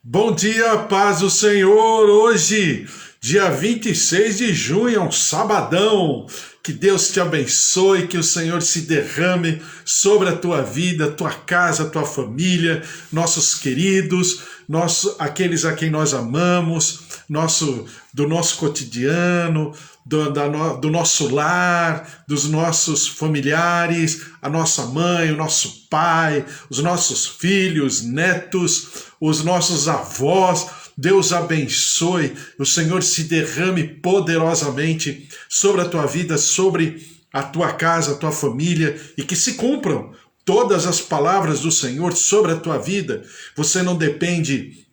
Bom dia, paz do Senhor. Hoje, dia 26 de junho, é um sabadão. Que Deus te abençoe, que o Senhor se derrame sobre a tua vida, tua casa, tua família, nossos queridos, aqueles a quem nós amamos, do nosso cotidiano, do nosso lar, dos nossos familiares, a nossa mãe, o nosso pai, os nossos filhos, netos, os nossos avós. Deus abençoe, o Senhor se derrame poderosamente sobre a tua vida, sobre a tua casa, a tua família, e que se cumpram todas as palavras do Senhor sobre a tua vida. Você não depende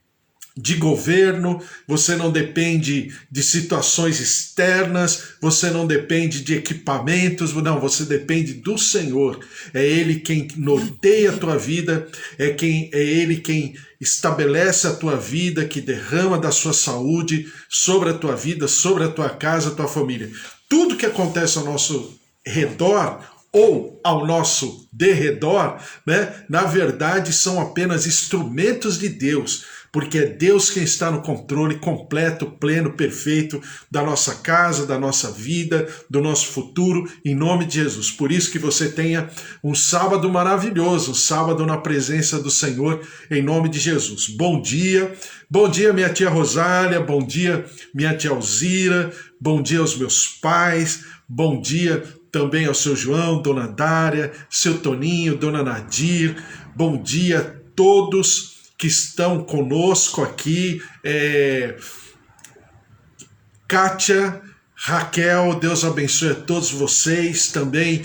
de governo, você não depende de situações externas, você não depende de equipamentos, não, você depende do Senhor. É Ele quem norteia a tua vida, é Ele quem estabelece a tua vida, que derrama da sua saúde sobre a tua vida, sobre a tua casa, a tua família. Tudo que acontece ao nosso redor ou ao nosso derredor, né, na verdade são apenas instrumentos de Deus, porque é Deus quem está no controle completo, pleno, perfeito da nossa casa, da nossa vida, do nosso futuro, em nome de Jesus. Por isso que você tenha um sábado maravilhoso, um sábado na presença do Senhor, em nome de Jesus. Bom dia minha tia Rosália, bom dia minha tia Alzira, bom dia aos meus pais, bom dia também ao seu João, dona Dária, seu Toninho, dona Nadir, bom dia a todos que estão conosco aqui, Kátia, Raquel, Deus abençoe a todos vocês, também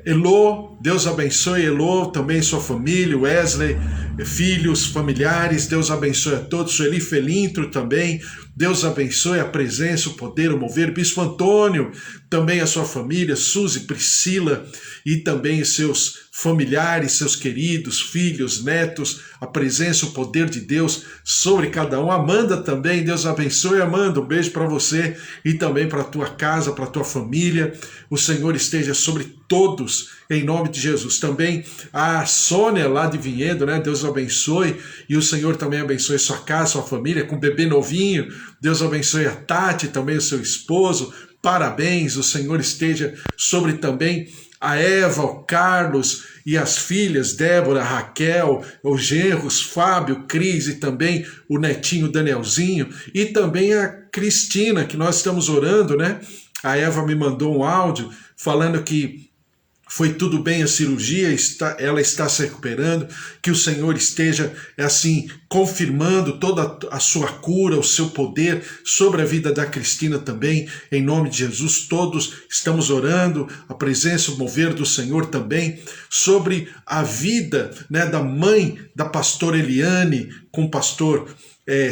Elô, Deus abençoe Elô, também sua família, Wesley, filhos, familiares, Deus abençoe a todos, Sueli Felintro também, Deus abençoe a presença, o poder, o mover, Bispo Antônio, também a sua família, Suzy, Priscila e também os seus familiares, seus queridos, filhos, netos, a presença, o poder de Deus sobre cada um. Amanda também, Deus abençoe, Amanda, um beijo para você e também para a tua casa, para a tua família. O Senhor esteja sobre todos, em nome de Jesus. Também a Sônia lá de Vinhedo, né? Deus abençoe e o Senhor também abençoe sua casa, sua família, com um bebê novinho. Deus abençoe a Tati, também o seu esposo. Parabéns, o Senhor esteja sobre também a Eva, o Carlos e as filhas, Débora, Raquel, os genros, Fábio, Cris e também o netinho Danielzinho e também a Cristina, que nós estamos orando, né? A Eva me mandou um áudio falando que foi tudo bem a cirurgia, ela está se recuperando, que o Senhor esteja, assim, confirmando toda a sua cura, o seu poder sobre a vida da Cristina também, em nome de Jesus. Todos estamos orando, a presença, o mover do Senhor também, sobre a vida, né, da mãe da pastora Eliane, com o pastor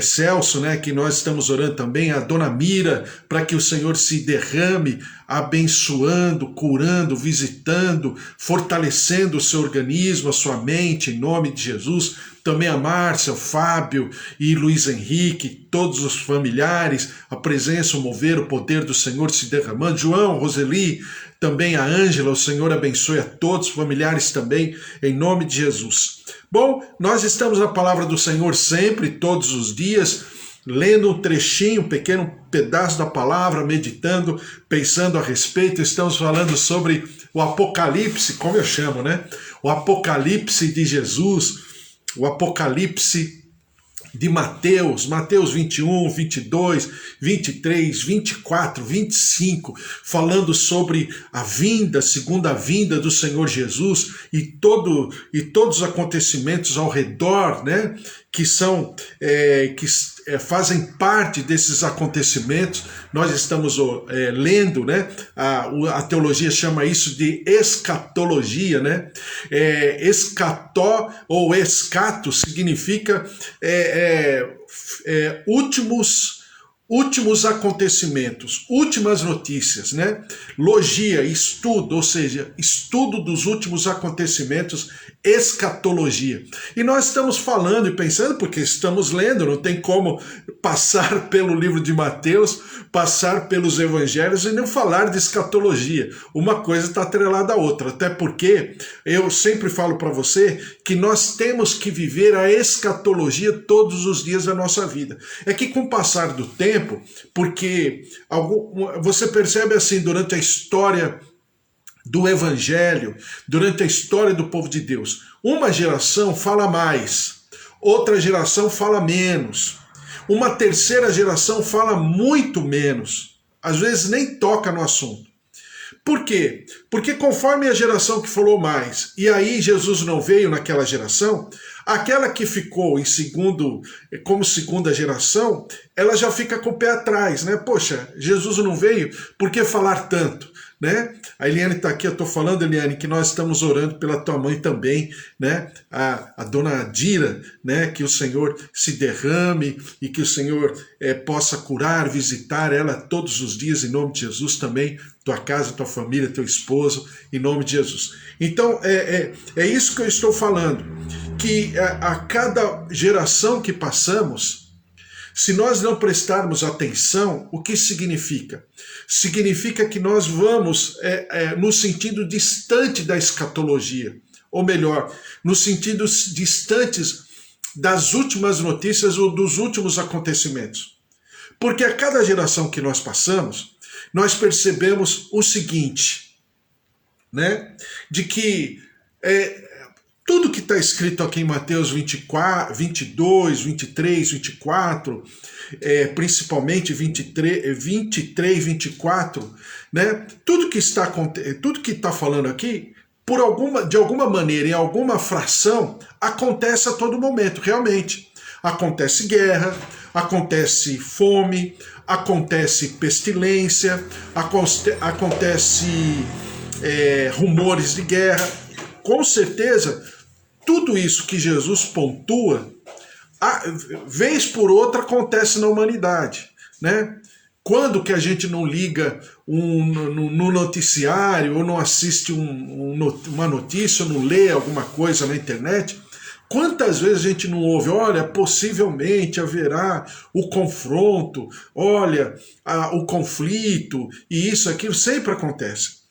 Celso, né, que nós estamos orando também, a dona Mira, para que o Senhor se derrame, abençoando, curando, visitando, fortalecendo o seu organismo, a sua mente, em nome de Jesus. Também a Márcia, o Fábio e Luiz Henrique, todos os familiares, a presença, o mover, o poder do Senhor se derramando. João, Roseli, também a Ângela, o Senhor abençoe a todos, familiares também, em nome de Jesus. Bom, nós estamos na palavra do Senhor sempre, todos os dias, lendo um trechinho, um pequeno pedaço da palavra, meditando, pensando a respeito. Estamos falando sobre o Apocalipse, como eu chamo, né? O Apocalipse de Jesus, o Apocalipse de Mateus 21, 22, 23, 24, 25, falando sobre a vinda, segunda vinda do Senhor Jesus e todos os acontecimentos ao redor, né, que fazem parte desses acontecimentos. Nós estamos lendo, né, a teologia chama isso de escatologia, né? Escató ou escato significa últimos últimos acontecimentos, últimas notícias, né? Logia, estudo, ou seja, estudo dos últimos acontecimentos, escatologia. E nós estamos falando e pensando, porque estamos lendo, não tem como passar pelo livro de Mateus, passar pelos evangelhos e não falar de escatologia. Uma coisa está atrelada à outra, até porque eu sempre falo para você que nós temos que viver a escatologia todos os dias da nossa vida. É que com o passar do tempo, porque você percebe assim, durante a história do Evangelho, durante a história do povo de Deus, uma geração fala mais, outra geração fala menos, uma terceira geração fala muito menos, às vezes nem toca no assunto. Por quê? Porque conforme a geração que falou mais, e aí Jesus não veio naquela geração, aquela que ficou como segunda geração, ela já fica com o pé atrás, né? Poxa, Jesus não veio, por que falar tanto? Né? A Eliane está aqui, eu estou falando, Eliane, que nós estamos orando pela tua mãe também, né? A dona Adira, né? Que o Senhor se derrame e que o Senhor possa curar, visitar ela todos os dias, em nome de Jesus também, tua casa, tua família, teu esposo, em nome de Jesus. Então, é isso que eu estou falando, que a cada geração que passamos, se nós não prestarmos atenção, o que significa? Significa que nós vamos no sentido distante da escatologia, ou melhor, nos sentidos distantes das últimas notícias ou dos últimos acontecimentos. Porque a cada geração que nós passamos, nós percebemos o seguinte, né? De que tudo que está escrito aqui em Mateus 24, 22, 23, 24, principalmente 23, 24, né? Tudo que está falando aqui, de alguma maneira, em alguma fração, acontece a todo momento, realmente. Acontece guerra, acontece fome, acontece pestilência, acontece rumores de guerra. Com certeza, tudo isso que Jesus pontua, vez por outra acontece na humanidade, né? Quando que a gente não liga no noticiário, ou não assiste uma notícia, ou não lê alguma coisa na internet? Quantas vezes a gente não ouve, olha, possivelmente haverá o confronto, olha, o conflito, e isso, aquilo, sempre acontece.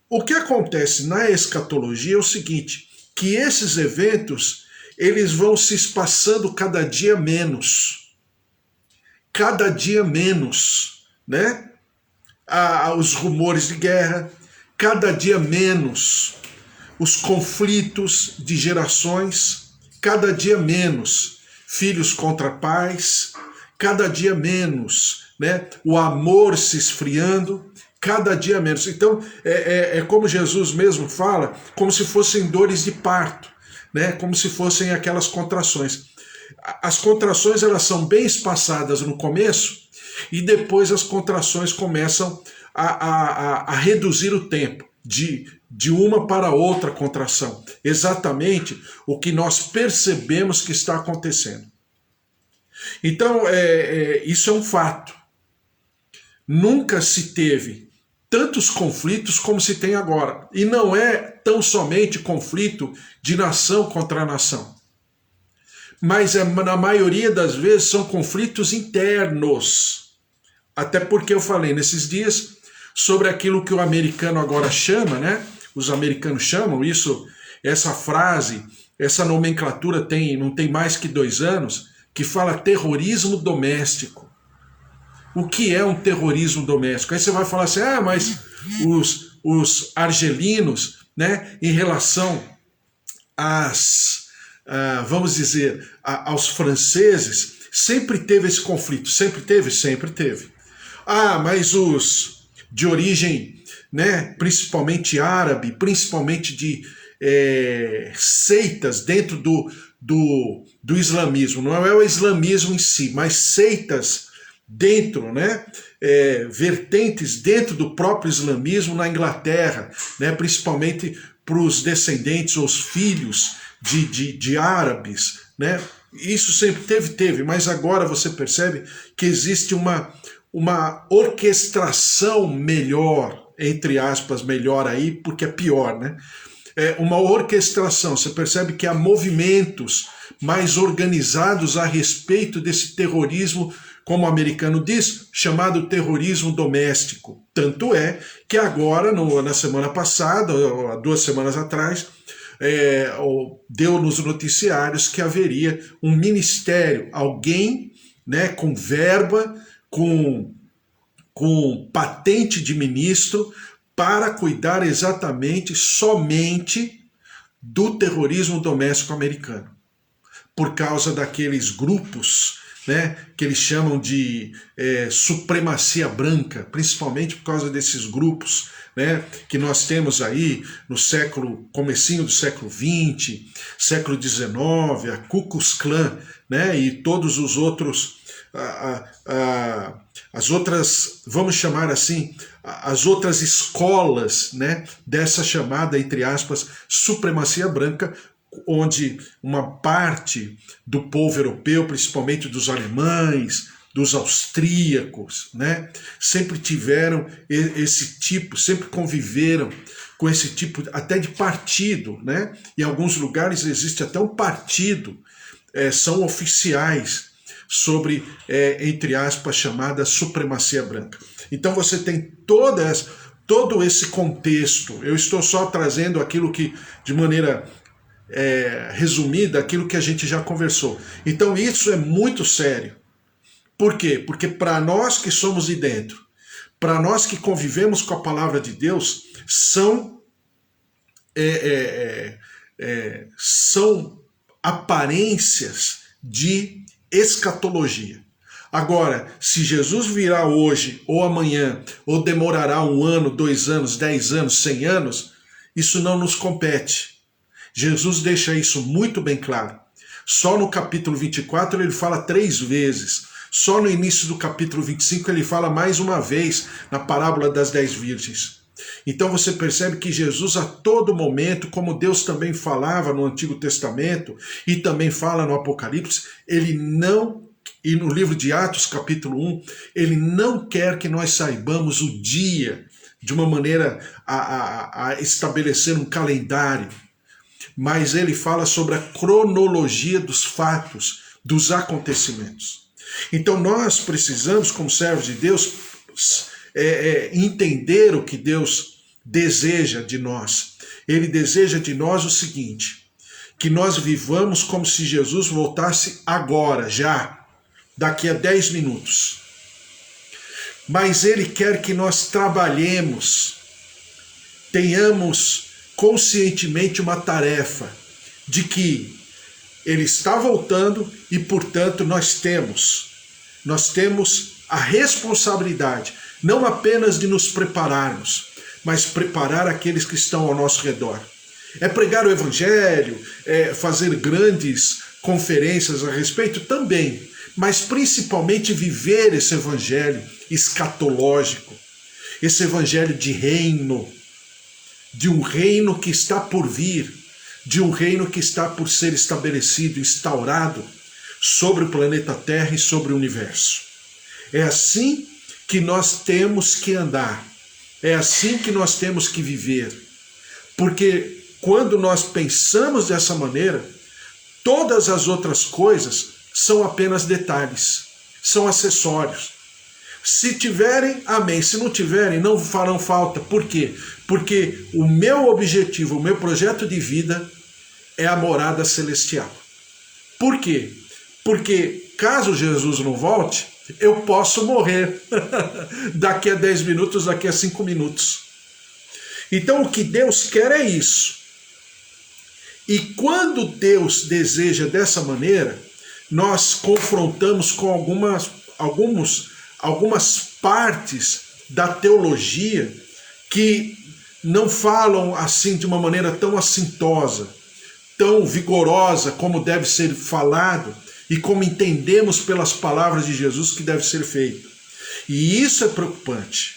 O que acontece na escatologia é o seguinte, que esses eventos, eles vão se espaçando cada dia menos. Cada dia menos, né? Os rumores de guerra, cada dia menos. Os conflitos de gerações, cada dia menos. Filhos contra pais, cada dia menos, né? O amor se esfriando, cada dia menos. Então, é como Jesus mesmo fala, como se fossem dores de parto, né? Como se fossem aquelas contrações. As contrações, elas são bem espaçadas no começo, e depois as contrações começam a reduzir o tempo de uma para outra contração. Exatamente o que nós percebemos que está acontecendo. Então, isso é um fato. Nunca se teve tantos conflitos como se tem agora. E não é tão somente conflito de nação contra nação. Mas na maioria das vezes são conflitos internos. Até porque eu falei nesses dias sobre aquilo que o americano agora chama, né? Os americanos chamam isso, essa frase, essa nomenclatura não tem mais que 2 anos, que fala terrorismo doméstico. O que é um terrorismo doméstico? Aí você vai falar assim, mas os argelinos, né, em relação vamos dizer, aos franceses, sempre teve esse conflito. Sempre teve? Sempre teve. Mas os de origem, né, principalmente árabe, principalmente de seitas dentro do islamismo. Não é o islamismo em si, mas seitas dentro, né, vertentes dentro do próprio islamismo na Inglaterra, né, principalmente para os descendentes, os filhos de árabes, né? Isso sempre teve, mas agora você percebe que existe uma orquestração melhor, entre aspas, melhor aí, porque é pior, né? É uma orquestração, você percebe que há movimentos mais organizados a respeito desse terrorismo, como o americano diz, chamado terrorismo doméstico. Tanto é que agora, na semana passada, 2 semanas atrás, deu nos noticiários que haveria um ministério, alguém, né, com verba, com patente de ministro, para cuidar exatamente, somente do terrorismo doméstico americano. Por causa daqueles grupos, né, que eles chamam de supremacia branca, principalmente por causa desses grupos, né, que nós temos aí no comecinho do século XX, século XIX, a Ku Klux Klan, né, e todos os outros, as outras, vamos chamar assim, as outras escolas, né, dessa chamada, entre aspas, supremacia branca, onde uma parte do povo europeu, principalmente dos alemães, dos austríacos, né, sempre tiveram esse tipo, sempre conviveram com esse tipo até de partido, né? Em alguns lugares existe até um partido, são oficiais sobre, entre aspas, chamada supremacia branca. Então você tem todo esse contexto. Eu estou só trazendo aquilo que, de maneira resumida, aquilo que a gente já conversou. Então isso é muito sério. Por quê? Porque para nós que somos de dentro, para nós que convivemos com a palavra de Deus, são aparências de escatologia. Agora, se Jesus virá hoje, ou amanhã, ou demorará 1 ano, 2 anos, 10 anos, 100 anos, isso não nos compete. Jesus deixa isso muito bem claro. Só no capítulo 24 ele fala 3 vezes. Só no início do capítulo 25 ele fala mais uma vez na parábola das 10 virgens. Então você percebe que Jesus a todo momento, como Deus também falava no Antigo Testamento e também fala no Apocalipse, ele não, e no livro de Atos capítulo 1, ele não quer que nós saibamos o dia de uma maneira a estabelecer um calendário, mas ele fala sobre a cronologia dos fatos, dos acontecimentos. Então nós precisamos, como servos de Deus, entender o que Deus deseja de nós. Ele deseja de nós o seguinte, que nós vivamos como se Jesus voltasse agora, já, daqui a 10 minutos. Mas ele quer que nós trabalhemos, tenhamos conscientemente uma tarefa de que ele está voltando e, portanto, nós temos a responsabilidade, não apenas de nos prepararmos, mas preparar aqueles que estão ao nosso redor. É pregar o evangelho, é fazer grandes conferências a respeito também, mas principalmente viver esse evangelho escatológico, esse evangelho de reino, de um reino que está por vir, de um reino que está por ser estabelecido, instaurado sobre o planeta Terra e sobre o universo. É assim que nós temos que andar, é assim que nós temos que viver, porque quando nós pensamos dessa maneira, todas as outras coisas são apenas detalhes, são acessórios. Se tiverem, amém. Se não tiverem, não farão falta. Por quê? Porque o meu objetivo, o meu projeto de vida é a morada celestial. Por quê? Porque caso Jesus não volte, eu posso morrer daqui a 10 minutos, daqui a 5 minutos. Então o que Deus quer é isso. E quando Deus deseja dessa maneira, nós confrontamos com algumas partes da teologia que não falam assim de uma maneira tão assintosa, tão vigorosa como deve ser falado e como entendemos pelas palavras de Jesus que deve ser feito. E isso é preocupante.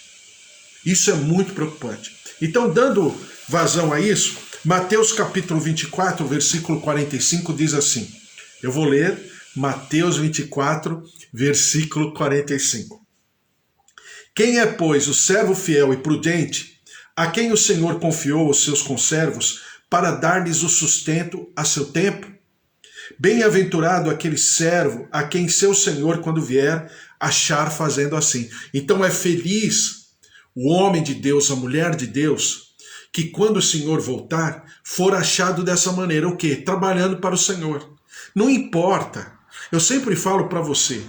Isso é muito preocupante. Então, dando vazão a isso, Mateus capítulo 24, versículo 45 diz assim, eu vou ler Mateus 24, versículo 45. Quem é, pois, o servo fiel e prudente, a quem o Senhor confiou os seus conservos para dar-lhes o sustento a seu tempo? Bem-aventurado aquele servo a quem seu Senhor, quando vier, achar fazendo assim. Então é feliz o homem de Deus, a mulher de Deus, que quando o Senhor voltar, for achado dessa maneira. O quê? Trabalhando para o Senhor. Não importa. Eu sempre falo para você,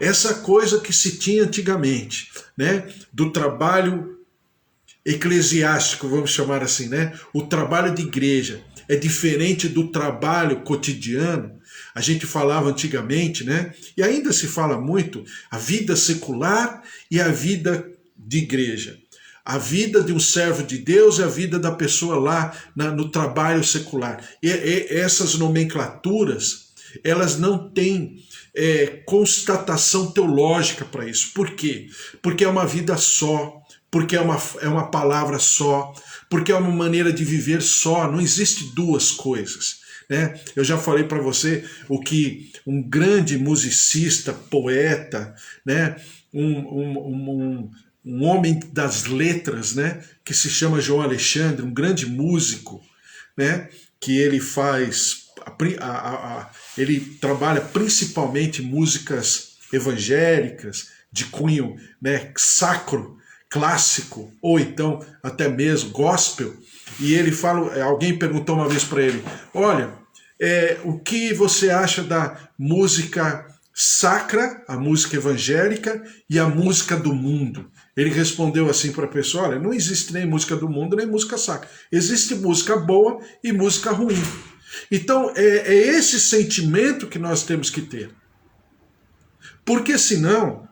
essa coisa que se tinha antigamente, né, do trabalho eclesiástico, vamos chamar assim, né, o trabalho de igreja, é diferente do trabalho cotidiano. A gente falava antigamente, né, e ainda se fala muito, a vida secular e a vida de igreja. A vida de um servo de Deus e a vida da pessoa lá no trabalho secular. E essas nomenclaturas, elas não têm constatação teológica para isso. Por quê? Porque é uma vida só, porque é uma palavra só, porque é uma maneira de viver só, não existe duas coisas. Né? Eu já falei para você o que um grande musicista, poeta, né? Um homem das letras, né? Que se chama João Alexandre, um grande músico, né? Que ele faz, ele trabalha principalmente músicas evangélicas, de cunho, né, sacro, clássico, ou então até mesmo gospel. E ele fala, alguém perguntou uma vez para ele, olha, o que você acha da música sacra, a música evangélica e a música do mundo? Ele respondeu assim para a pessoa, olha, não existe nem música do mundo, nem música sacra. Existe música boa e música ruim. Então, é esse sentimento que nós temos que ter. Porque senão,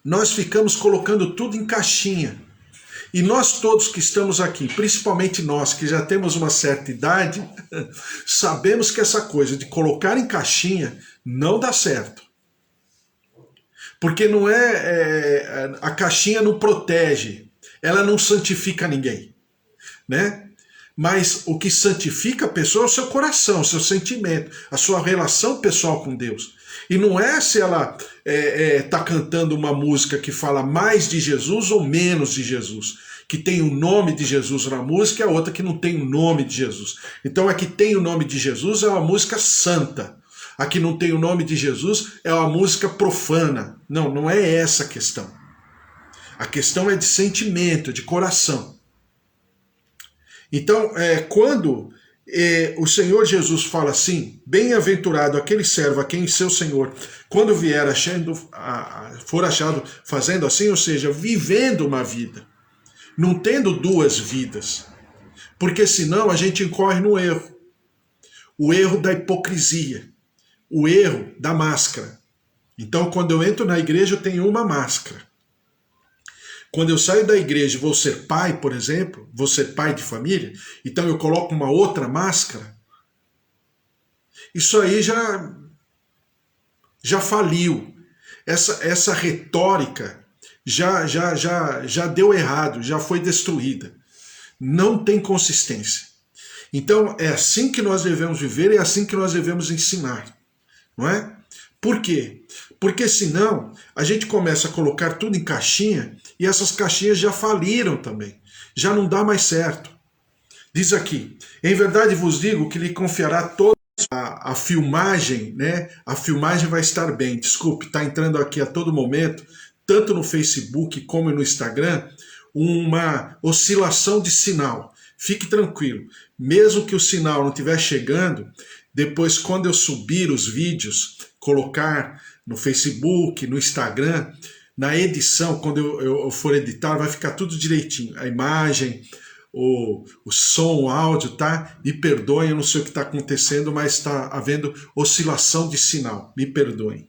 nós ficamos colocando tudo em caixinha. E nós todos que estamos aqui, principalmente nós que já temos uma certa idade, sabemos que essa coisa de colocar em caixinha não dá certo. Porque não a caixinha não protege, ela não santifica ninguém, né? Mas o que santifica a pessoa é o seu coração, o seu sentimento, a sua relação pessoal com Deus. E não é se ela está cantando uma música que fala mais de Jesus ou menos de Jesus, que tem o nome de Jesus na música e a outra que não tem o nome de Jesus. Então a que tem o nome de Jesus é uma música santa. A que não tem o nome de Jesus é uma música profana. Não, não é essa a questão. A questão é de sentimento, de coração. Então, quando o Senhor Jesus fala assim, bem-aventurado aquele servo a quem seu Senhor, quando vier for achado fazendo assim, ou seja, vivendo uma vida, não tendo duas vidas, porque senão a gente incorre no erro, o erro da hipocrisia, o erro da máscara. Então, quando eu entro na igreja, eu tenho uma máscara. Quando eu saio da igreja e vou ser pai, por exemplo, vou ser pai de família, então eu coloco uma outra máscara, isso aí já faliu. Essa retórica já deu errado, já foi destruída. Não tem consistência. Então é assim que nós devemos viver e é assim que nós devemos ensinar. Não é? Por quê? Porque senão a gente começa a colocar tudo em caixinha e essas caixinhas já faliram também. Já não dá mais certo. Diz aqui, em verdade vos digo que lhe confiará toda a filmagem, né? A filmagem vai estar bem. Desculpe, está entrando aqui a todo momento, tanto no Facebook como no Instagram, uma oscilação de sinal. Fique tranquilo, mesmo que o sinal não estiver chegando, depois quando eu subir os vídeos, colocar no Facebook, no Instagram, na edição, quando eu for editar, vai ficar tudo direitinho. A imagem, o som, o áudio, tá? Me perdoem, eu não sei o que está acontecendo, mas está havendo oscilação de sinal. Me perdoem.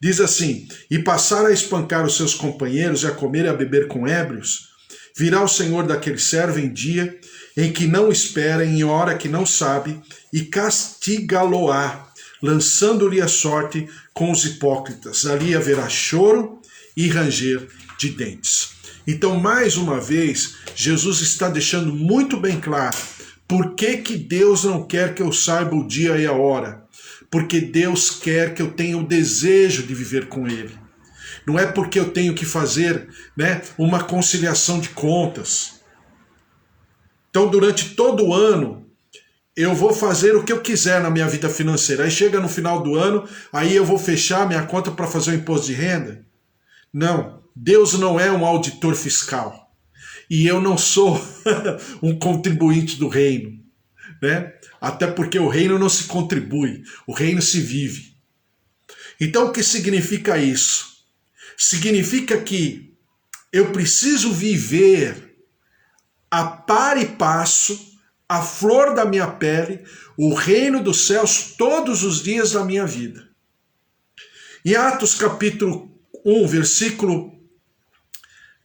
Diz assim, e passar a espancar os seus companheiros e a comer e a beber com ébrios, virá o Senhor daquele servo em dia em que não espera, em hora que não sabe, e castigá-lo-á, lançando-lhe a sorte com os hipócritas. Ali haverá choro e ranger de dentes. Então, mais uma vez, Jesus está deixando muito bem claro por que Deus não quer que eu saiba o dia e a hora. Porque Deus quer que eu tenha o desejo de viver com Ele. não é porque eu tenho que fazer, né, uma conciliação de contas. Então, durante todo o ano, eu vou fazer o que eu quiser na minha vida financeira. Aí chega no final do ano, aí eu vou fechar minha conta para fazer o imposto de renda? Não, Deus não é um auditor fiscal. E eu não sou um contribuinte do reino, né? Até porque o reino não se contribui, o reino se vive. Então o que significa isso? Significa que eu preciso viver a par e passo, a flor da minha pele, o reino dos céus todos os dias da minha vida. Em Atos capítulo 1, versículo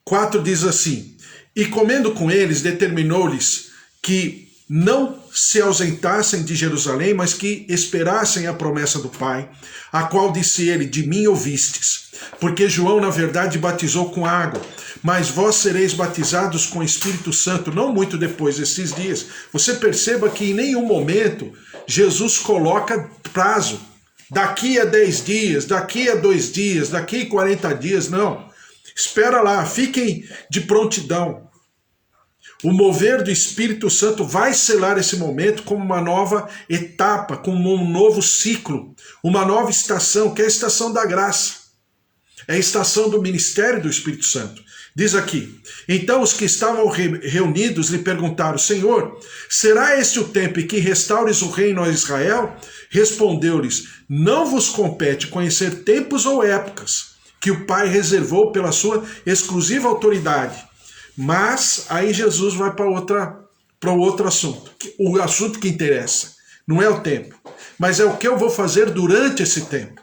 4 diz assim: e comendo com eles, determinou-lhes que não se ausentassem de Jerusalém, mas que esperassem a promessa do Pai, a qual disse ele: de mim ouvistes. Porque João, na verdade, batizou com água, mas vós sereis batizados com o Espírito Santo, não muito depois desses dias. Você perceba que em nenhum momento Jesus coloca prazo. Daqui a 10 dias, daqui a 2 dias, daqui a 40 dias, não. Espera lá, fiquem de prontidão. O mover do Espírito Santo vai selar esse momento como uma nova etapa, como um novo ciclo, uma nova estação, que é a estação da graça. É a estação do ministério do Espírito Santo. Diz aqui: então os que estavam reunidos lhe perguntaram: Senhor, será este o tempo em que restaures o reino a Israel? Respondeu-lhes: não vos compete conhecer tempos ou épocas que o Pai reservou pela sua exclusiva autoridade. Mas aí Jesus vai para o outro assunto. O assunto que interessa não é o tempo, mas é o que eu vou fazer durante esse tempo.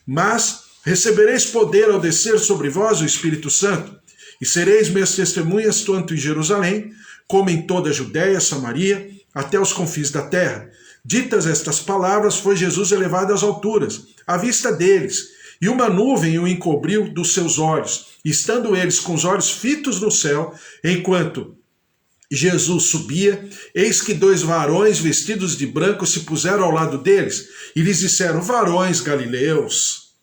Mas recebereis poder ao descer sobre vós o Espírito Santo, e sereis minhas testemunhas tanto em Jerusalém, como em toda a Judéia, Samaria, até os confins da terra. Ditas estas palavras, foi Jesus elevado às alturas, à vista deles, e uma nuvem o encobriu dos seus olhos, estando eles com os olhos fitos no céu, enquanto Jesus subia, eis que 2 varões vestidos de branco se puseram ao lado deles, e lhes disseram: varões galileus,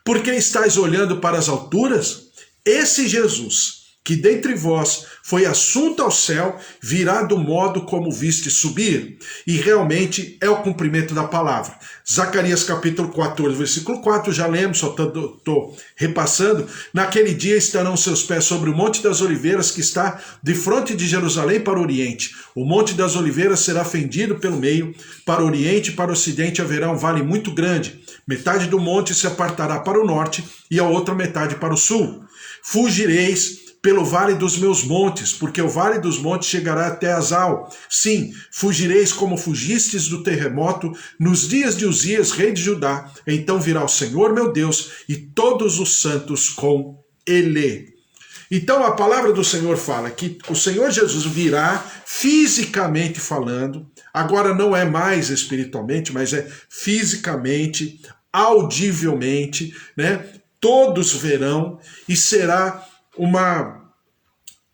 por que estáis olhando para as alturas? Esse Jesus, que dentre vós foi assunto ao céu, virá do modo como viste subir. E realmente é o cumprimento da palavra. Zacarias capítulo 14, versículo 4, já lemos, só estou repassando. Naquele dia estarão seus pés sobre o Monte das Oliveiras, que está de frente de Jerusalém para o Oriente. O Monte das Oliveiras será fendido pelo meio, para o Oriente e para o Ocidente haverá um vale muito grande. Metade do monte se apartará para o norte e a outra metade para o sul. Fugireis pelo vale dos meus montes, porque o vale dos montes chegará até Azal. Sim, fugireis como fugistes do terremoto nos dias de Uzias, rei de Judá. Então virá o Senhor meu Deus e todos os santos com ele. Então a palavra do Senhor fala que o Senhor Jesus virá fisicamente falando, agora não é mais espiritualmente, mas é fisicamente, audivelmente, né? Todos verão, e será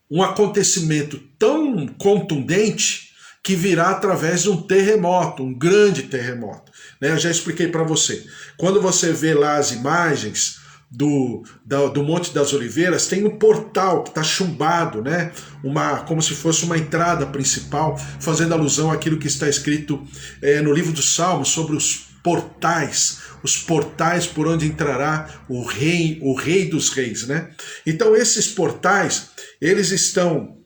um acontecimento tão contundente que virá através de um terremoto, um grande terremoto. Eu já expliquei para você. Quando você vê lá as imagens do Monte das Oliveiras, tem um portal que está chumbado, né? Como se fosse uma entrada principal, fazendo alusão àquilo que está escrito no livro dos Salmos sobre os portais por onde entrará o rei dos reis, né? Então esses portais, eles estão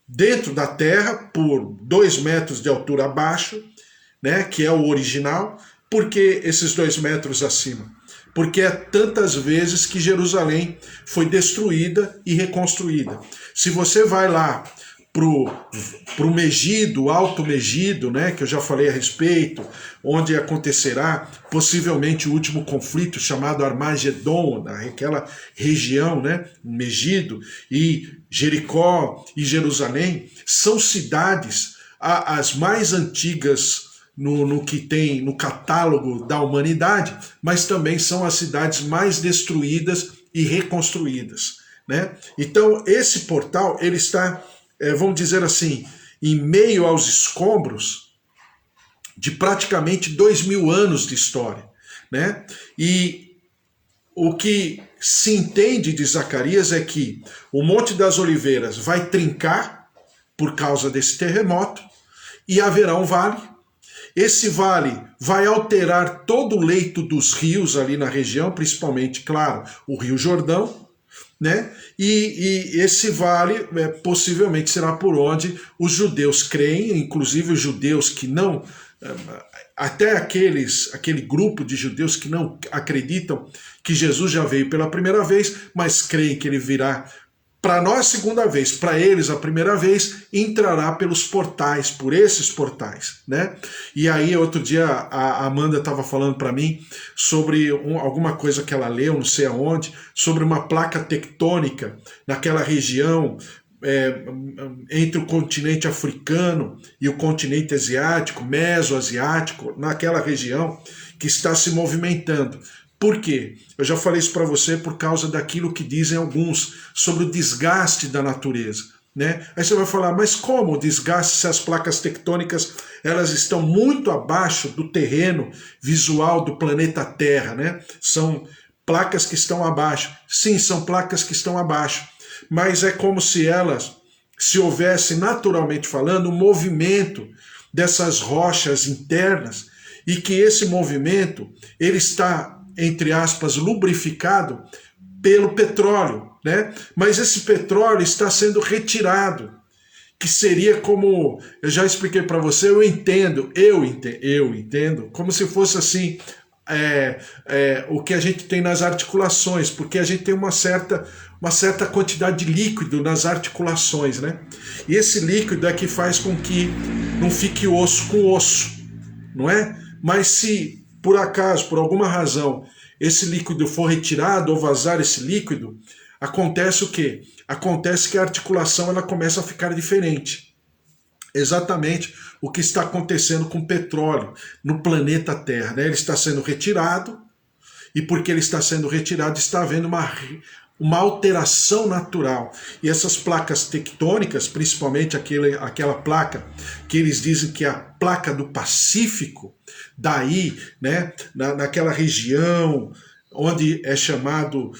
dentro da terra por 2 metros de altura abaixo, né? Que é o original. Por que esses 2 metros acima? Porque é tantas vezes que Jerusalém foi destruída e reconstruída. Se você vai lá pro Megido, Alto Megido, né, que eu já falei a respeito, onde acontecerá possivelmente o último conflito chamado Armagedon, naquela região, né, Megido, e Jericó e Jerusalém, são cidades as mais antigas no que tem no catálogo da humanidade, mas também são as cidades mais destruídas e reconstruídas, né? Então esse portal, ele está, vamos dizer assim, em meio aos escombros de praticamente 2000 anos de história, né? E o que se entende de Zacarias é que o Monte das Oliveiras vai trincar por causa desse terremoto e haverá um vale. Esse vale vai alterar todo o leito dos rios ali na região, principalmente, claro, o Rio Jordão, né? E esse vale possivelmente será por onde os judeus creem, inclusive os judeus que não... Até aquele grupo de judeus que não acreditam que Jesus já veio pela primeira vez, mas creem que ele virá para nós segunda vez, para eles a primeira vez, entrará pelos portais, por esses portais, né? E aí outro dia a Amanda estava falando para mim sobre alguma coisa que ela leu, não sei aonde, sobre uma placa tectônica naquela região entre o continente africano e o continente asiático, mesoasiático, naquela região que está se movimentando. Por quê? Eu já falei isso para você por causa daquilo que dizem alguns sobre o desgaste da natureza, né? Aí você vai falar, mas como o desgaste se as placas tectônicas elas estão muito abaixo do terreno visual do planeta Terra, né? São placas que estão abaixo. Sim, são placas que estão abaixo. Mas é como se elas, se houvesse naturalmente falando, um movimento dessas rochas internas e que esse movimento ele está, entre aspas, lubrificado pelo petróleo, né? Mas esse petróleo está sendo retirado, que seria como, eu já expliquei para você, eu entendo, como se fosse assim, o que a gente tem nas articulações, porque a gente tem uma certa quantidade de líquido nas articulações, né? E esse líquido é que faz com que não fique osso com osso, não é? Mas se, por acaso, por alguma razão, esse líquido for retirado ou vazar esse líquido, acontece o quê? Acontece que a articulação ela começa a ficar diferente. Exatamente o que está acontecendo com o petróleo no planeta Terra, né? Ele está sendo retirado, e porque ele está sendo retirado, está havendo uma alteração natural. E essas placas tectônicas, principalmente aquela placa que eles dizem que é a placa do Pacífico, daí, né, naquela região onde é chamado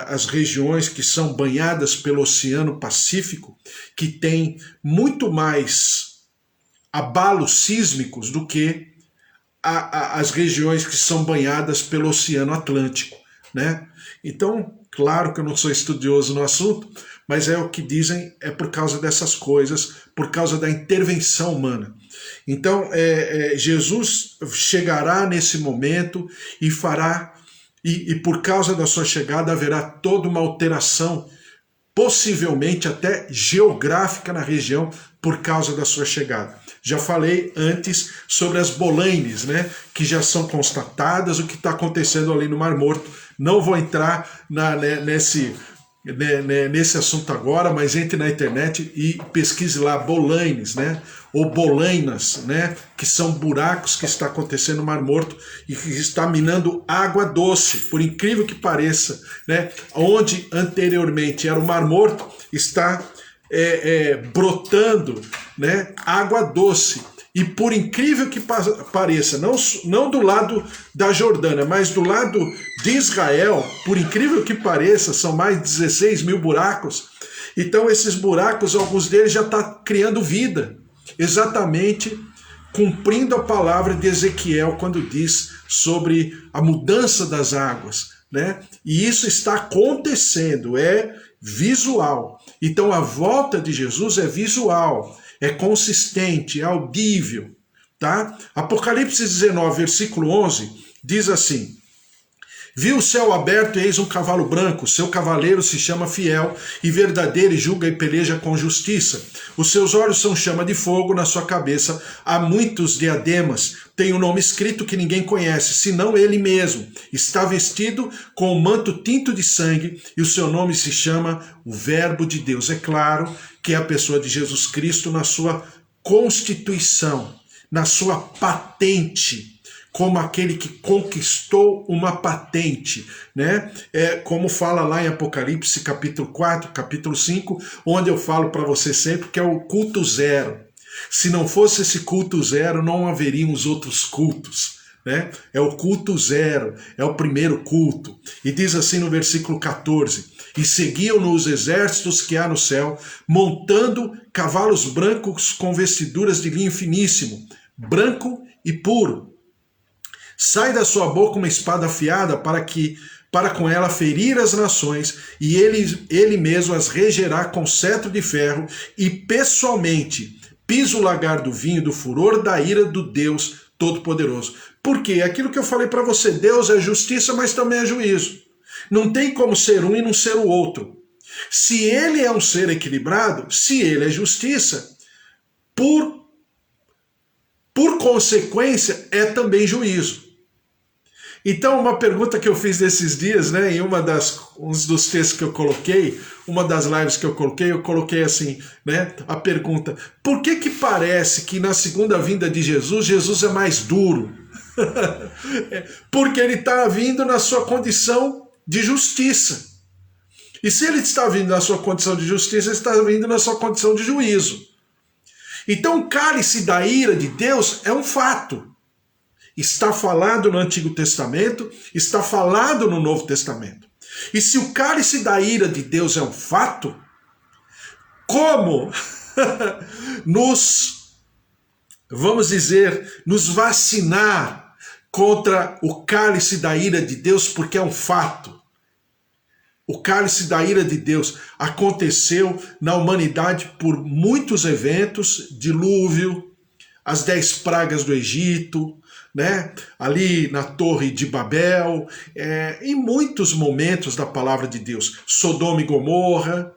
as regiões que são banhadas pelo Oceano Pacífico, que tem muito mais abalos sísmicos do que as regiões que são banhadas pelo Oceano Atlântico, né? Então, claro que eu não sou estudioso no assunto, mas é o que dizem, é por causa dessas coisas, por causa da intervenção humana. Então, Jesus chegará nesse momento e fará, e por causa da sua chegada haverá toda uma alteração, possivelmente até geográfica na região, por causa da sua chegada. Já falei antes sobre as bolainas, né, que já são constatadas, o que está acontecendo ali no Mar Morto. Não vou entrar nesse assunto agora, mas entre na internet e pesquise lá bolainas, né, ou bolainas, né, que são buracos que está acontecendo no Mar Morto e que está minando água doce, por incrível que pareça, né, onde anteriormente era o Mar Morto, está brotando, né, água doce. E por incrível que pareça, não do lado da Jordânia, mas do lado de Israel, por incrível que pareça, são mais de 16 mil buracos. Então esses buracos, alguns deles já estão criando vida, exatamente cumprindo a palavra de Ezequiel quando diz sobre a mudança das águas, né? E isso está acontecendo, é visual. Então a volta de Jesus é visual, é consistente, é audível, tá? Apocalipse 19, versículo 11, diz assim: vi o céu aberto e eis um cavalo branco, seu cavaleiro se chama Fiel e verdadeiro e julga e peleja com justiça. Os seus olhos são chama de fogo, na sua cabeça há muitos diademas. Tem um nome escrito que ninguém conhece, senão ele mesmo. Está vestido com um manto tinto de sangue e o seu nome se chama o Verbo de Deus. É claro que é a pessoa de Jesus Cristo na sua constituição, na sua patente, como aquele que conquistou uma patente, né? Como fala lá em Apocalipse capítulo 4, capítulo 5, onde eu falo para você sempre que é o culto zero. Se não fosse esse culto zero, não haveriam os outros cultos, né? É o culto zero, é o primeiro culto. E diz assim no versículo 14: e seguiam-no os exércitos que há no céu, montando cavalos brancos com vestiduras de linho finíssimo, branco e puro. Sai da sua boca uma espada afiada para com ela ferir as nações, e ele mesmo as regerá com cetro de ferro, e pessoalmente pisa o lagar do vinho do furor da ira do Deus Todo-Poderoso. Por quê? Aquilo que eu falei para você, Deus é justiça, mas também é juízo. Não tem como ser um e não ser o outro. Se ele é um ser equilibrado, se ele é justiça, por consequência, é também juízo. Então, uma pergunta que eu fiz nesses dias, né, em um dos textos que eu coloquei, uma das lives que eu coloquei assim, né, a pergunta: por que parece que na segunda vinda de Jesus, Jesus é mais duro? Porque ele está vindo na sua condição de justiça. E se ele está vindo na sua condição de justiça, ele está vindo na sua condição de juízo. Então, o cálice da ira de Deus é um fato. Está falado no Antigo Testamento, está falado no Novo Testamento. E se o cálice da ira de Deus é um fato, como nos vacinar contra o cálice da ira de Deus, porque é um fato? O cálice da ira de Deus aconteceu na humanidade por muitos eventos: dilúvio, as 10 pragas do Egito, né? Ali na Torre de Babel, em muitos momentos da palavra de Deus, Sodoma e Gomorra,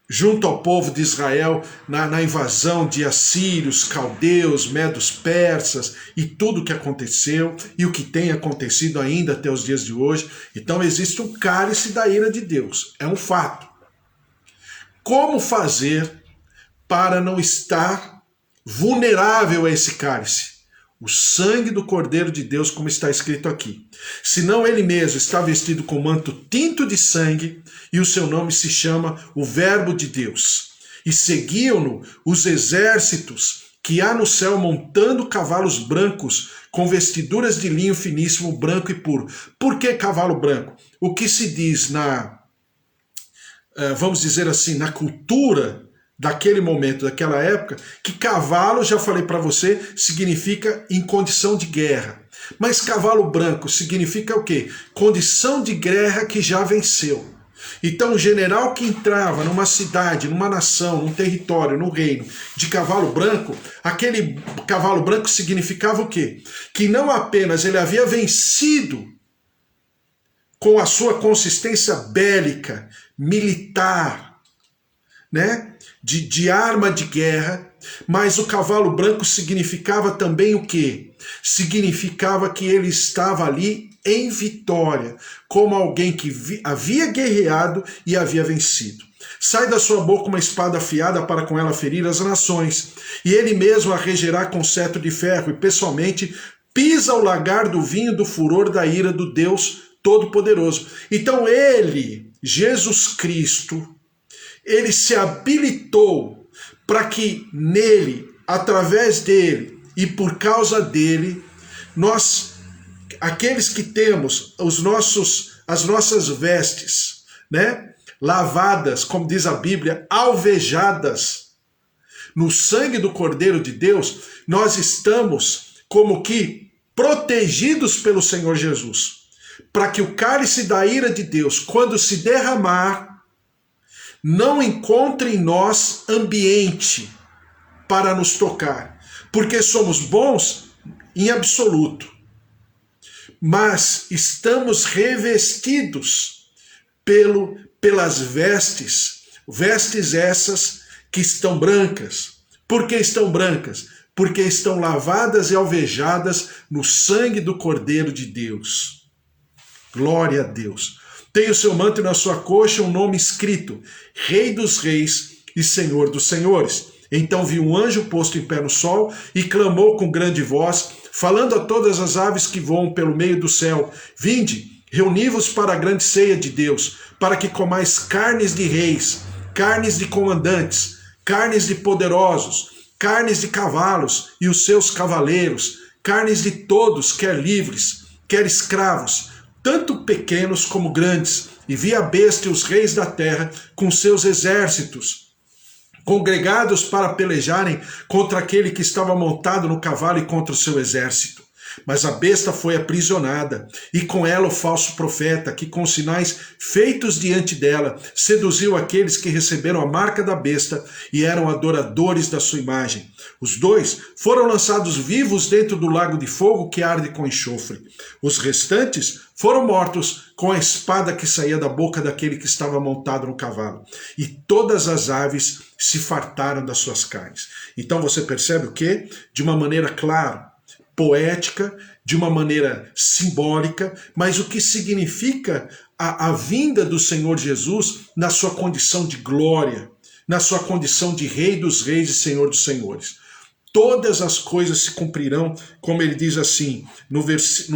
junto ao povo de Israel, na invasão de assírios, caldeus, medos, persas, e tudo o que aconteceu e o que tem acontecido ainda até os dias de hoje. Então existe um cálice da ira de Deus, é um fato. Como fazer para não estar vulnerável a esse cálice? O sangue do Cordeiro de Deus, como está escrito aqui. Senão ele mesmo está vestido com manto tinto de sangue, e o seu nome se chama o Verbo de Deus. E seguiam-no os exércitos que há no céu, montando cavalos brancos com vestiduras de linho finíssimo, branco e puro. Por que cavalo branco? O que se diz vamos dizer assim, na cultura daquele momento, daquela época, que cavalo, já falei para você, significa em condição de guerra. Mas cavalo branco significa o quê? Condição de guerra que já venceu. Então o general que entrava numa cidade, numa nação, num território, no reino, de cavalo branco, aquele cavalo branco significava o quê? Que não apenas ele havia vencido com a sua consistência bélica, militar, né? De arma de guerra, mas o cavalo branco significava também o quê? Significava que ele estava ali em vitória, como alguém que havia guerreado e havia vencido. Sai da sua boca uma espada afiada para com ela ferir as nações, e ele mesmo a regerá com cetro de ferro, e pessoalmente pisa o lagar do vinho do furor da ira do Deus Todo-Poderoso. Então ele, Jesus Cristo, ele se habilitou para que nele, através dele e por causa dele, nós, aqueles que temos as nossas vestes, né, lavadas, como diz a Bíblia, alvejadas no sangue do Cordeiro de Deus, nós estamos como que protegidos pelo Senhor Jesus, para que o cálice da ira de Deus, quando se derramar, não encontre em nós ambiente para nos tocar, porque somos bons em absoluto, mas estamos revestidos pelas vestes essas que estão brancas. Por que estão brancas? Porque estão lavadas e alvejadas no sangue do Cordeiro de Deus. Glória a Deus. Tem o seu manto e na sua coxa um nome escrito: Rei dos Reis e Senhor dos Senhores. Então viu um anjo posto em pé no sol e clamou com grande voz, falando a todas as aves que voam pelo meio do céu: Vinde, reuni-vos para a grande ceia de Deus, para que comais carnes de reis, carnes de comandantes, carnes de poderosos, carnes de cavalos e os seus cavaleiros, carnes de todos, quer livres, quer escravos, tanto pequenos como grandes, e vi a besta e os reis da terra com seus exércitos, congregados para pelejarem contra aquele que estava montado no cavalo e contra o seu exército. Mas a besta foi aprisionada, e com ela o falso profeta, que com sinais feitos diante dela, seduziu aqueles que receberam a marca da besta e eram adoradores da sua imagem. Os dois foram lançados vivos dentro do lago de fogo que arde com enxofre. Os restantes foram mortos com a espada que saía da boca daquele que estava montado no cavalo. E todas as aves se fartaram das suas carnes. Então você percebe o quê? De uma maneira clara, poética, de uma maneira simbólica, mas o que significa a vinda do Senhor Jesus na sua condição de glória, na sua condição de Rei dos Reis e Senhor dos Senhores. Todas as coisas se cumprirão, como ele diz assim, no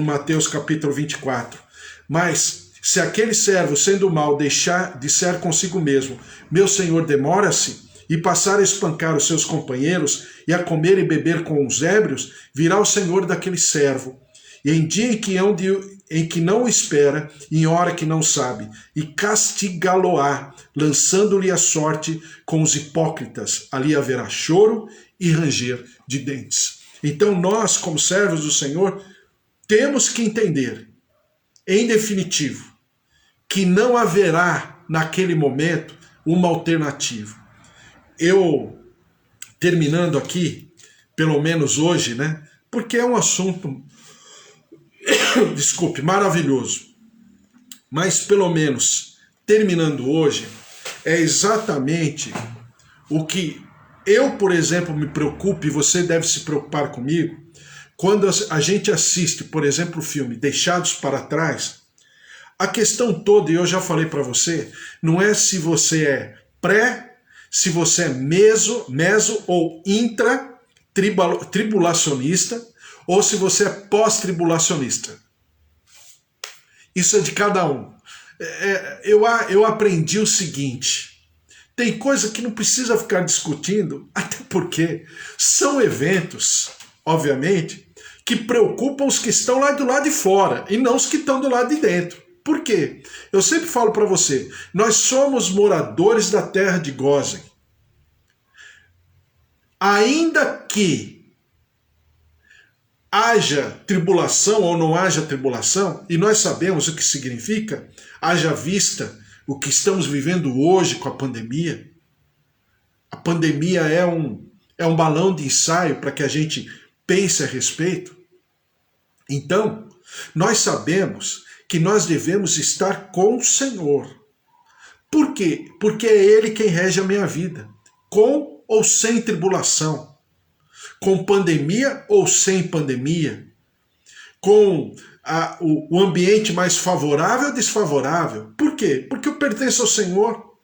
Mateus capítulo 24. Mas se aquele servo, sendo mau, disser consigo mesmo, meu Senhor demora-se, e passar a espancar os seus companheiros e a comer e beber com os ébrios, virá o Senhor daquele servo, e em dia em que não o espera, em hora que não sabe, e castigá-lo-á, lançando-lhe a sorte com os hipócritas. Ali haverá choro e ranger de dentes. Então nós, como servos do Senhor, temos que entender, em definitivo, que não haverá naquele momento uma alternativa. Eu, terminando aqui, pelo menos hoje, né? Porque é um assunto, desculpe, maravilhoso. Mas pelo menos, terminando hoje, é exatamente o que eu, por exemplo, me preocupo, e você deve se preocupar comigo, quando a gente assiste, por exemplo, o filme Deixados para Trás. A questão toda, e eu já falei para você, não é se você é se você é meso ou intra-tribulacionista, ou se você é pós-tribulacionista. Isso é de cada um. Eu aprendi o seguinte, tem coisa que não precisa ficar discutindo, até porque são eventos, obviamente, que preocupam os que estão lá do lado de fora, e não os que estão do lado de dentro. Por quê? Eu sempre falo para você, nós somos moradores da terra de Gósen. Ainda que haja tribulação ou não haja tribulação, e nós sabemos o que significa, haja vista o que estamos vivendo hoje com a pandemia. A pandemia é um balão de ensaio para que a gente pense a respeito. Então, nós sabemos que nós devemos estar com o Senhor. Por quê? Porque é Ele quem rege a minha vida, com ou sem tribulação, com pandemia ou sem pandemia, com o ambiente mais favorável ou desfavorável. Por quê? Porque eu pertenço ao Senhor.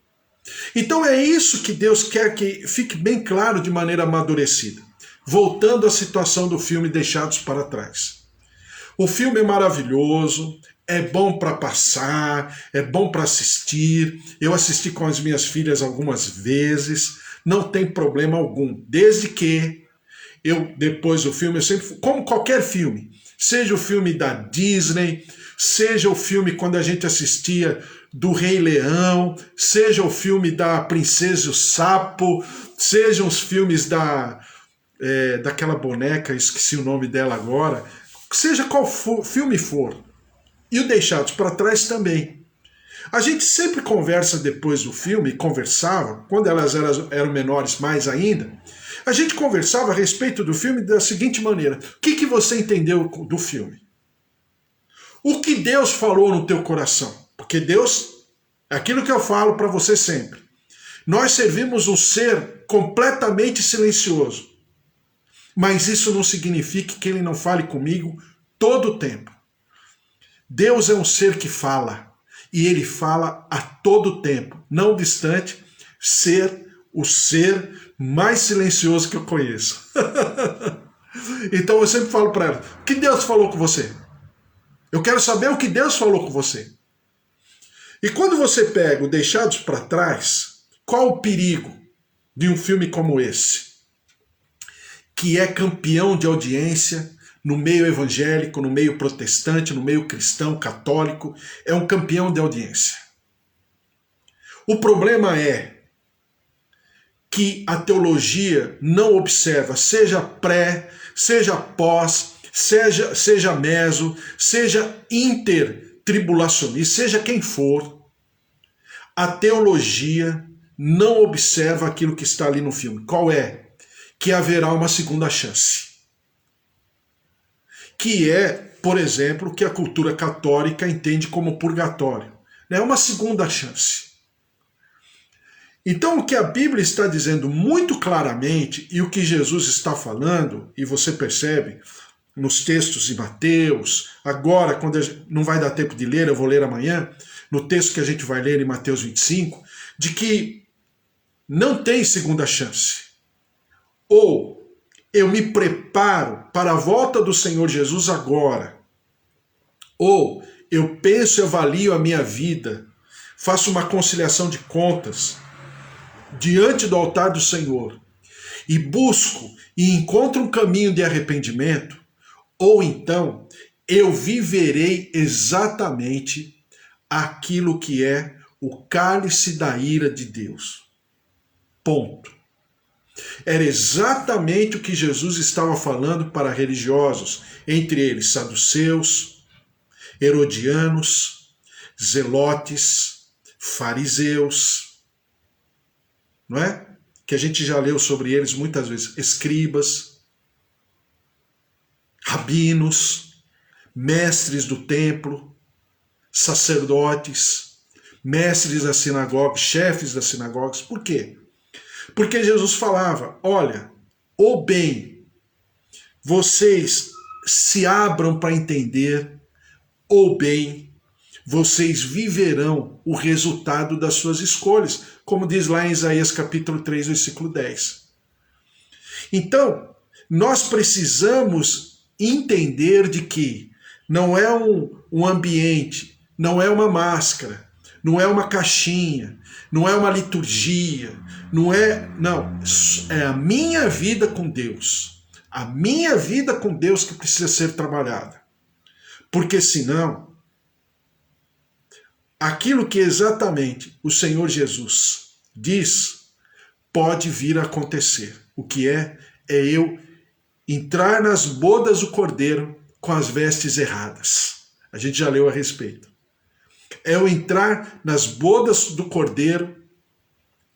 Então é isso que Deus quer que fique bem claro de maneira amadurecida. Voltando à situação do filme Deixados para Trás. O filme é maravilhoso, é bom para passar, é bom para assistir. Eu assisti com as minhas filhas algumas vezes, não tem problema algum. Desde que depois do filme, eu sempre, como qualquer filme, seja o filme da Disney, seja o filme quando a gente assistia do Rei Leão, seja o filme da Princesa e o Sapo, sejam os filmes daquela boneca, esqueci o nome dela agora, seja qual filme for, e o Deixados para Trás também. A gente sempre conversa depois do filme, conversava, quando elas eram menores mais ainda, a gente conversava a respeito do filme da seguinte maneira: o que você entendeu do filme? O que Deus falou no teu coração? Porque Deus, aquilo que eu falo para você sempre, nós servimos um ser completamente silencioso, mas isso não significa que ele não fale comigo todo o tempo. Deus é um ser que fala, e ele fala a todo tempo, não obstante ser o ser mais silencioso que eu conheço. Então eu sempre falo para ela: o que Deus falou com você? Eu quero saber o que Deus falou com você. E quando você pega o Deixados para Trás, qual o perigo de um filme como esse? Que é campeão de audiência no meio evangélico, no meio protestante, no meio cristão, católico, é um campeão de audiência. O problema é que a teologia não observa, seja pré, seja pós, seja meso, seja intertribulacionista, seja quem for, a teologia não observa aquilo que está ali no filme. Qual é? Que haverá uma segunda chance. Que é, por exemplo, o que a cultura católica entende como purgatório. É uma segunda chance. Então, o que a Bíblia está dizendo muito claramente, e o que Jesus está falando, e você percebe nos textos de Mateus, agora, quando não vai dar tempo de ler, eu vou ler amanhã, no texto que a gente vai ler em Mateus 25, de que não tem segunda chance. Ou eu me preparo para a volta do Senhor Jesus agora, ou eu penso e avalio a minha vida, faço uma conciliação de contas diante do altar do Senhor e busco e encontro um caminho de arrependimento, ou então eu viverei exatamente aquilo que é o cálice da ira de Deus. Ponto. Era exatamente o que Jesus estava falando para religiosos, entre eles saduceus, herodianos, zelotes, fariseus, não é? Que a gente já leu sobre eles muitas vezes, escribas, rabinos, mestres do templo, sacerdotes, mestres das sinagogas, chefes das sinagogas. Por quê? Porque Jesus falava, olha, ou bem, vocês se abram para entender, ou bem, vocês viverão o resultado das suas escolhas, como diz lá em Isaías capítulo 3, versículo 10. Então, nós precisamos entender de que não é um ambiente, não é uma máscara, não é uma caixinha, não é uma liturgia, não, é a minha vida com Deus. A minha vida com Deus que precisa ser trabalhada. Porque senão, aquilo que exatamente o Senhor Jesus diz, pode vir a acontecer. O que é eu entrar nas bodas do Cordeiro com as vestes erradas. A gente já leu a respeito. É eu entrar nas bodas do Cordeiro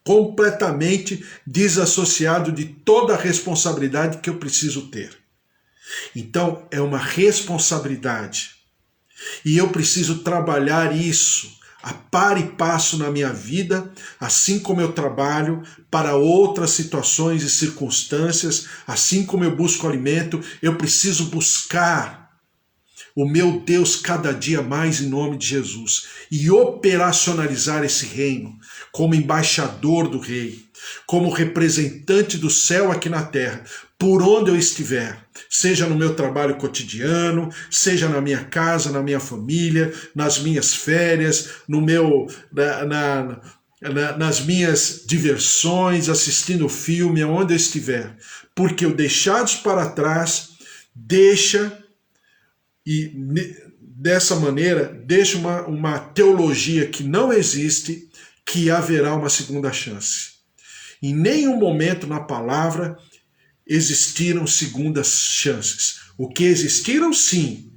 completamente desassociado de toda a responsabilidade que eu preciso ter. Então, é uma responsabilidade. E eu preciso trabalhar isso a par e passo na minha vida, assim como eu trabalho para outras situações e circunstâncias, assim como eu busco alimento, eu preciso buscar o meu Deus cada dia mais em nome de Jesus e operacionalizar esse reino como embaixador do rei, como representante do céu aqui na terra, por onde eu estiver, seja no meu trabalho cotidiano, seja na minha casa, na minha família, nas minhas férias, nas minhas diversões, assistindo filme, aonde eu estiver, porque o deixados para trás deixa e dessa maneira deixa uma teologia que não existe, que haverá uma segunda chance. Em nenhum momento na palavra existiram segundas chances. O que existiram, sim,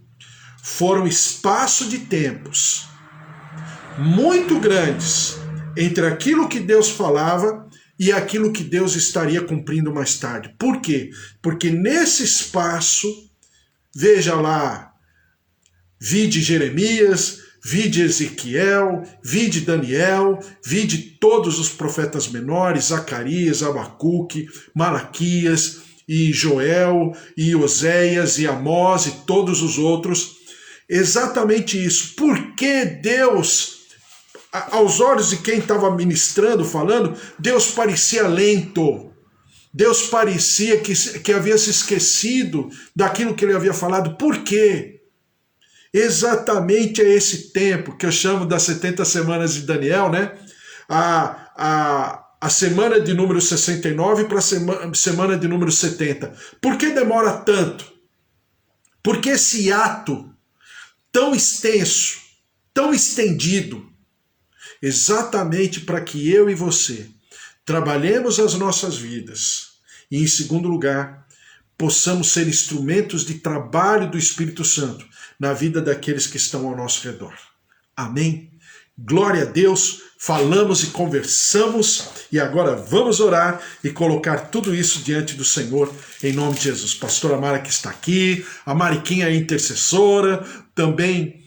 foram espaço de tempos muito grandes entre aquilo que Deus falava e aquilo que Deus estaria cumprindo mais tarde. Por quê? Porque nesse espaço, veja lá, vide Jeremias, vide Ezequiel, vide Daniel, vide todos os profetas menores, Zacarias, Abacuque, Malaquias, e Joel, e Oséias, e Amós, e todos os outros. Exatamente isso. Porque Deus, aos olhos de quem estava ministrando, falando, Deus parecia lento. Deus parecia que havia se esquecido daquilo que ele havia falado. Por quê? Exatamente é esse tempo que eu chamo das 70 semanas de Daniel, né? A semana de número 69 para a semana de número 70. Por que demora tanto? Porque esse ato tão extenso, tão estendido, exatamente para que eu e você trabalhemos as nossas vidas e, em segundo lugar, possamos ser instrumentos de trabalho do Espírito Santo na vida daqueles que estão ao nosso redor. Amém? Glória a Deus, falamos e conversamos e agora vamos orar e colocar tudo isso diante do Senhor em nome de Jesus. Pastora Mara que está aqui, a Mariquinha é intercessora, também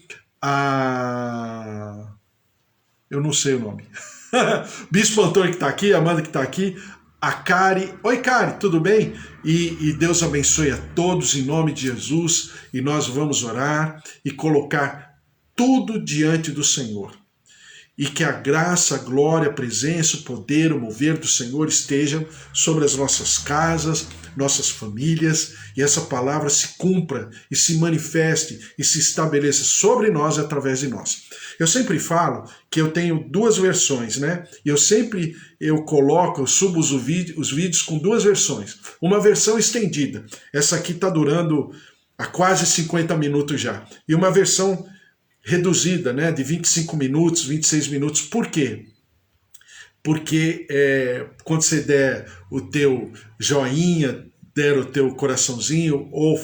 eu não sei o nome. Bispo Antônio que está aqui, a Amanda que está aqui, a Cari. Oi, Cari, tudo bem? E Deus abençoe a todos em nome de Jesus. E nós vamos orar e colocar tudo diante do Senhor. E que a graça, a glória, a presença, o poder, o mover do Senhor estejam sobre as nossas casas, nossas famílias, e essa palavra se cumpra e se manifeste e se estabeleça sobre nós e através de nós. Eu sempre falo que eu tenho duas versões, né? E eu subo os vídeos com duas versões. Uma versão estendida, essa aqui está durando há quase 50 minutos já, e uma versão reduzida, né, de 25 minutos, 26 minutos. Por quê? Porque quando você der o teu joinha, der o teu coraçãozinho, ou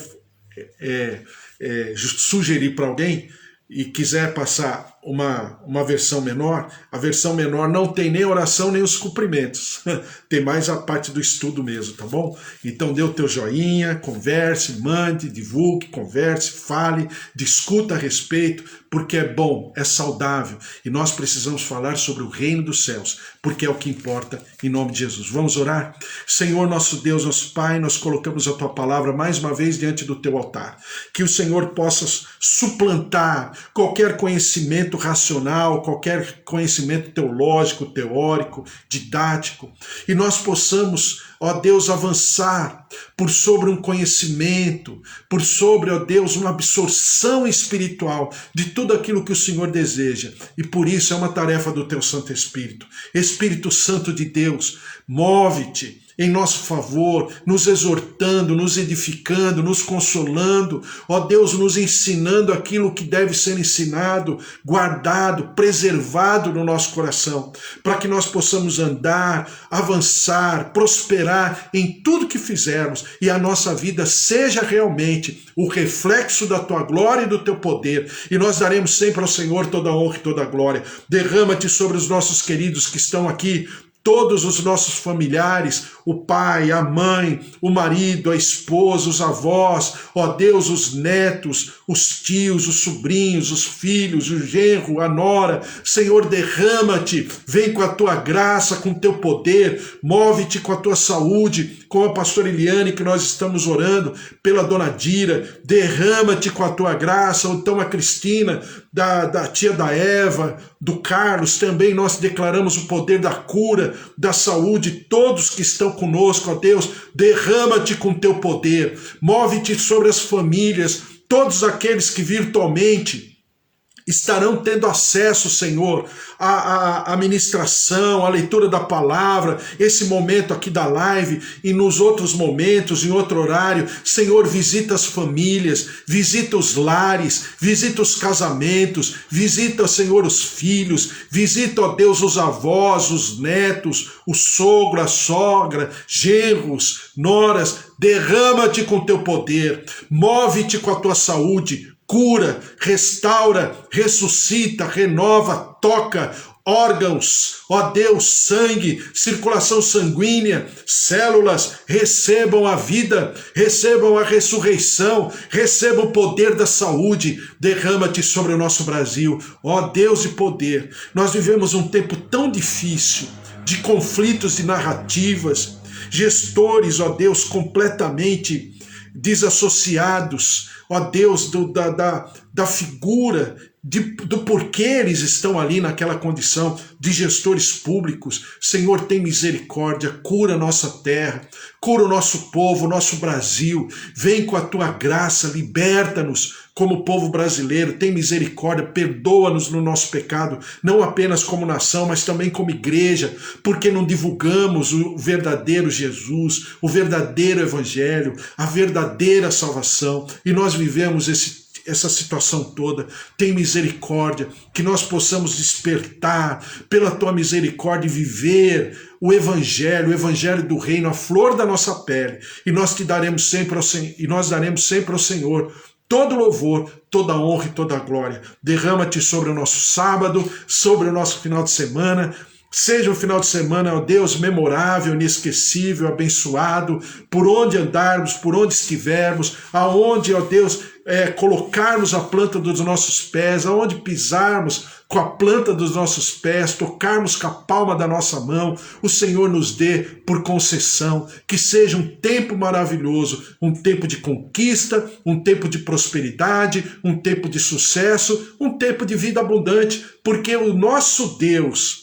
sugerir para alguém e quiser passar uma versão menor, a versão menor não tem nem oração nem os cumprimentos, tem mais a parte do estudo mesmo, tá bom? Então dê o teu joinha, converse, mande, divulgue, converse, fale, discuta a respeito, porque é bom, é saudável, e nós precisamos falar sobre o reino dos céus, porque é o que importa, em nome de Jesus. Vamos orar? Senhor, nosso Deus, nosso Pai, nós colocamos a Tua palavra mais uma vez diante do Teu altar, que o Senhor possa suplantar qualquer conhecimento racional, qualquer conhecimento teológico, teórico, didático, e nós possamos, ó Deus, avançar por sobre um conhecimento, por sobre, ó Deus, uma absorção espiritual de tudo aquilo que o Senhor deseja. E por isso é uma tarefa do Teu Santo Espírito. Espírito Santo de Deus, move-te em nosso favor, nos exortando, nos edificando, nos consolando, ó Deus, nos ensinando aquilo que deve ser ensinado, guardado, preservado no nosso coração, para que nós possamos andar, avançar, prosperar em tudo que fizermos e a nossa vida seja realmente o reflexo da Tua glória e do Teu poder, e nós daremos sempre ao Senhor toda a honra e toda a glória. Derrama-te sobre os nossos queridos que estão aqui, todos os nossos familiares, o pai, a mãe, o marido, a esposa, os avós, ó Deus, os netos, os tios, os sobrinhos, os filhos, o genro, a nora. Senhor, derrama-te, vem com a Tua graça, com o Teu poder, move-te com a Tua saúde, com a pastora Eliane, que nós estamos orando, pela dona Dira, derrama-te com a Tua graça, ou então a Cristina, da tia da Eva, do Carlos, também nós declaramos o poder da cura, da saúde, todos que estão conosco, ó Deus, derrama-te com Teu poder, move-te sobre as famílias, todos aqueles que virtualmente estarão tendo acesso, Senhor, à ministração, à leitura da palavra, esse momento aqui da live e nos outros momentos, em outro horário. Senhor, visita as famílias, visita os lares, visita os casamentos, visita, Senhor, os filhos, visita, ó Deus, os avós, os netos, o sogro, a sogra, genros, noras. Derrama-te com Teu poder, move-te com a Tua saúde, cura, restaura, ressuscita, renova, toca órgãos, ó Deus, sangue, circulação sanguínea, células, recebam a vida, recebam a ressurreição, recebam o poder da saúde. Derrama-te sobre o nosso Brasil, ó Deus de poder. Nós vivemos um tempo tão difícil, de conflitos de narrativas, gestores, ó Deus, completamente desassociados, ó Deus, da figura, do porquê eles estão ali naquela condição de gestores públicos. Senhor, tem misericórdia, cura a nossa terra, cura o nosso povo, o nosso Brasil. Vem com a Tua graça, liberta-nos como povo brasileiro, tem misericórdia, perdoa-nos no nosso pecado, não apenas como nação, mas também como igreja, porque não divulgamos o verdadeiro Jesus, o verdadeiro evangelho, a verdadeira salvação, e nós vivemos essa situação toda. Tem misericórdia, que nós possamos despertar pela tua misericórdia e viver o evangelho do reino, a flor da nossa pele, e nós daremos sempre ao Senhor todo louvor, toda honra e toda glória. Derrama-te sobre o nosso sábado, sobre o nosso final de semana. Seja um final de semana, ó Deus, memorável, inesquecível, abençoado, por onde andarmos, por onde estivermos, aonde, ó Deus, colocarmos a planta dos nossos pés, aonde pisarmos com a planta dos nossos pés, tocarmos com a palma da nossa mão, o Senhor nos dê por concessão, que seja um tempo maravilhoso, um tempo de conquista, um tempo de prosperidade, um tempo de sucesso, um tempo de vida abundante, porque o nosso Deus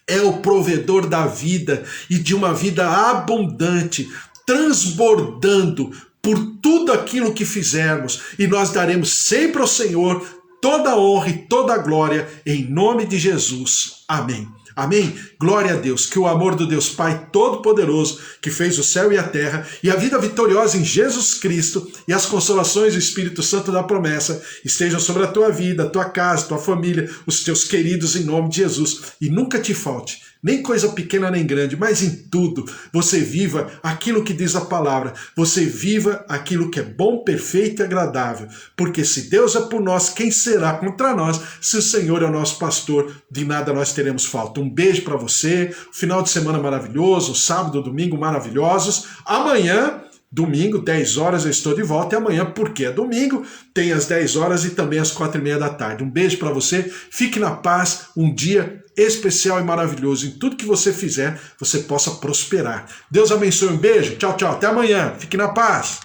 é o provedor da vida e de uma vida abundante, transbordando por tudo aquilo que fizermos, e nós daremos sempre ao Senhor toda a honra e toda a glória, em nome de Jesus. Amém. Amém? Glória a Deus, que o amor do Deus Pai Todo-Poderoso, que fez o céu e a terra, e a vida vitoriosa em Jesus Cristo, e as consolações do Espírito Santo da promessa, estejam sobre a tua vida, a tua casa, a tua família, os teus queridos, em nome de Jesus, e nunca te falte nem coisa pequena nem grande, mas em tudo você viva aquilo que diz a palavra, você viva aquilo que é bom, perfeito e agradável, porque se Deus é por nós, quem será contra nós? Se o Senhor é o nosso pastor, de nada nós teremos falta. Um beijo para você, final de semana maravilhoso, sábado, domingo maravilhosos. Amanhã, domingo, 10 horas, eu estou de volta, e amanhã, porque é domingo, tem às 10 horas e também às 4:30 da tarde. Um beijo para você, fique na paz, um dia especial e maravilhoso. Em tudo que você fizer, você possa prosperar. Deus abençoe, um beijo, tchau, tchau, até amanhã, fique na paz.